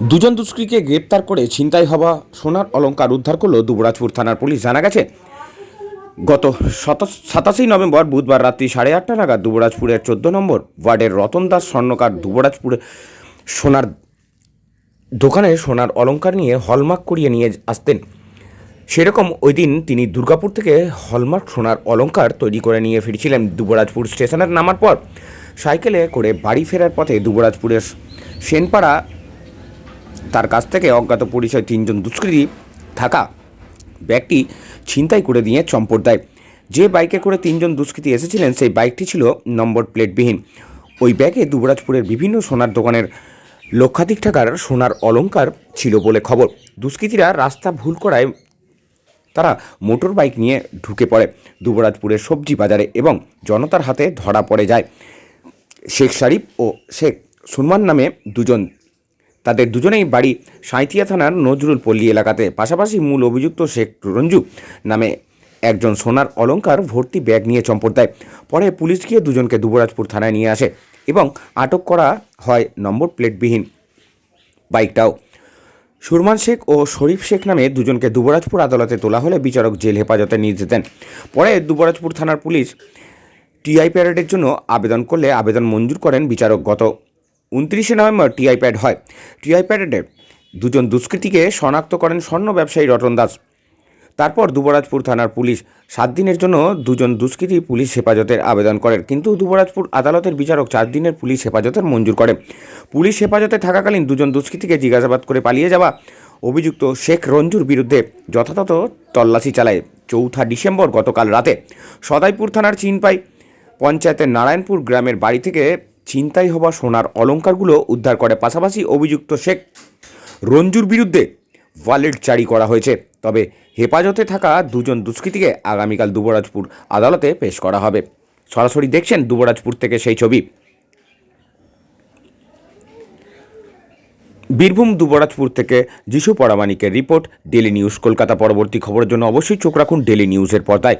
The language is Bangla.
দুজন দুষ্কৃতীকে গ্রেপ্তার করে ছিনতাই হওয়া সোনার অলংকার উদ্ধার করল দুবরাজপুর থানার পুলিশ। জানা গেছে, গত 27 নভেম্বর বুধবার রাত্রি 8:30 নাগাদ দুবরাজপুরের 14 নম্বর ওয়ার্ডের রতন দাস স্বর্ণকার দুবরাজপুরে সোনার দোকানে সোনার অলংকার নিয়ে হলমার্ক করিয়ে নিয়ে আসতেন। সেরকম ওই দিন তিনি দুর্গাপুর থেকে হলমার্ক সোনার অলংকার তৈরি করে নিয়ে ফিরছিলেন। দুবরাজপুর স্টেশনের নামার পর সাইকেলে করে বাড়ি ফেরার পথে দুবরাজপুরের সেনপাড়া তার কাছ থেকে অজ্ঞাত পরিচয় 3জন দুষ্কৃতী থাকা ব্যাগটি ছিনতাই করে দিয়ে চম্পট দেয়। যে বাইকে করে 3জন দুষ্কৃতী এসেছিলেন সেই বাইকটি ছিল নম্বর প্লেটবিহীন। ওই ব্যাগে দুবরাজপুরের বিভিন্ন সোনার দোকানের লক্ষাধিক টাকার সোনার অলংকার ছিল বলে খবর। দুষ্কৃতীরা রাস্তা ভুল করায় তারা মোটর বাইক নিয়ে ঢুকে পড়ে দুবরাজপুরের সবজি বাজারে এবং জনতার হাতে ধরা পড়ে যায় শেখ শরীফ ও শেখ সুলমান নামে দুজন। তাদের দুজনেই বাড়ি সাঁইথিয়া থানার নজরুল পল্লী এলাকাতে। পাশাপাশি মূল অভিযুক্ত শেখ রঞ্জু নামে একজন সোনার অলংকার ভর্তি ব্যাগ নিয়ে চম্পট দেয়। পরে পুলিশ গিয়ে দুজনকে দুবরাজপুর থানায় নিয়ে আসে এবং আটক করা হয় নম্বর প্লেটবিহীন বাইকটাও। সুরমান শেখ ও শরীফ শেখ নামে দুজনকে দুবরাজপুর আদালতে তোলা হলে বিচারক জেল হেফাজতে নির্দেশ দেন। পরে দুবরাজপুর থানার পুলিশ টিআই প্যারেডের জন্য আবেদন করলে আবেদন মঞ্জুর করেন বিচারক। গত 29 নভেম্বর টিআই প্যাড হয়। টিআই প্যারেডে দুজন দুষ্কৃতীকে শনাক্ত করেন স্বর্ণ ব্যবসায়ী রতন দাস। তারপর দুবরাজপুর থানার পুলিশ 7 দিনের জন্য দুজন দুষ্কৃতী পুলিশ হেফাজতের আবেদন করেন, কিন্তু দুবরাজপুর আদালতের বিচারক 4 দিনের পুলিশ হেফাজতের মঞ্জুর করে। পুলিশ হেফাজতে থাকাকালীন দুজন দুষ্কৃতীকে জিজ্ঞাসাবাদ করে পালিয়ে যাওয়া অভিযুক্ত শেখ রঞ্জুর বিরুদ্ধে যথাযথ তল্লাশি চালায়। 4 ডিসেম্বর গতকাল রাতে সদাইপুর থানার চিনপাই পঞ্চায়েতের নারায়ণপুর গ্রামের বাড়ি থেকে ছিনতাই হওয়া সোনার অলংকারগুলো উদ্ধার করে। পাশাপাশি অভিযুক্ত শেখ রঞ্জুর বিরুদ্ধে ওয়ারেন্ট জারি করা হয়েছে। তবে হেফাজতে থাকা দুজন দুষ্কৃতীকে আগামীকাল দুবরাজপুর আদালতে পেশ করা হবে। সরাসরি দেখছেন দুবরাজপুর থেকে সেই ছবি। বীরভূম দুবরাজপুর থেকে যিশু পরামানিকের রিপোর্ট, ডেলি নিউজ কলকাতা। পরবর্তী খবরের জন্য অবশ্যই চোখ রাখুন ডেলি নিউজের পর্দায়।